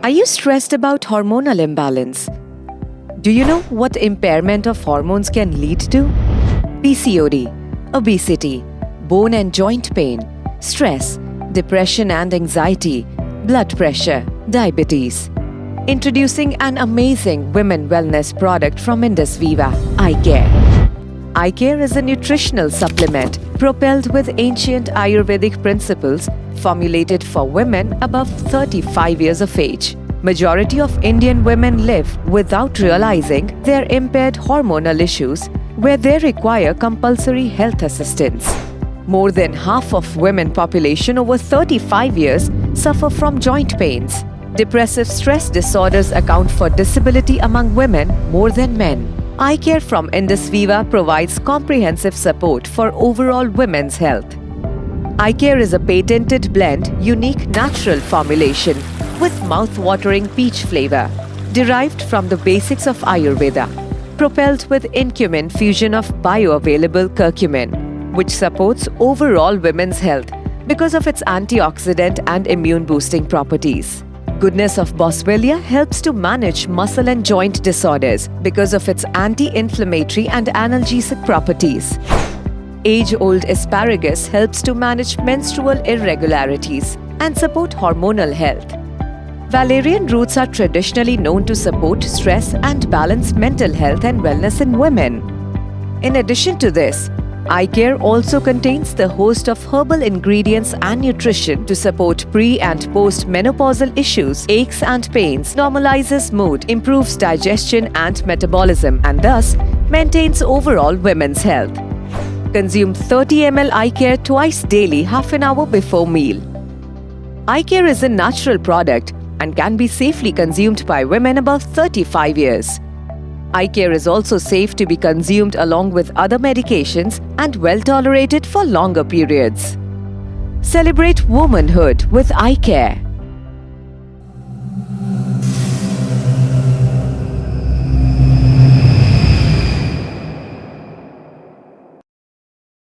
Are you stressed about hormonal imbalance? Do you know what impairment of hormones can lead to? PCOD, obesity, bone and joint pain, stress, depression and anxiety, blood pressure, diabetes. Introducing an amazing women wellness product from IndusViva, iCare. iCare is a nutritional supplement propelled with ancient Ayurvedic principles formulated for women above 35 years of age. Majority of Indian women live without realizing their impaired hormonal issues where they require compulsory health assistance. More than half of women population over 35 years suffer from joint pains. Depressive stress disorders account for disability among women more than men. iCare from IndusViva provides comprehensive support for overall women's health. iCare is a patented blend, unique natural formulation with mouth-watering peach flavor, derived from the basics of Ayurveda, propelled with incumin fusion of bioavailable curcumin, which supports overall women's health because of its antioxidant and immune-boosting properties. Goodness of Boswellia helps to manage muscle and joint disorders because of its anti-inflammatory and analgesic properties. Age-old asparagus helps to manage menstrual irregularities and support hormonal health. Valerian roots are traditionally known to support stress and balance mental health and wellness in women. In addition to this, iCare also contains the host of herbal ingredients and nutrition to support pre- and post-menopausal issues, aches and pains, normalizes mood, improves digestion and metabolism, and thus maintains overall women's health. Consume 30 ml iCare twice daily, half an hour before meal. iCare is a natural product and can be safely consumed by women above 35 years. iCare is also safe to be consumed along with other medications and well tolerated for longer periods. Celebrate womanhood with iCare.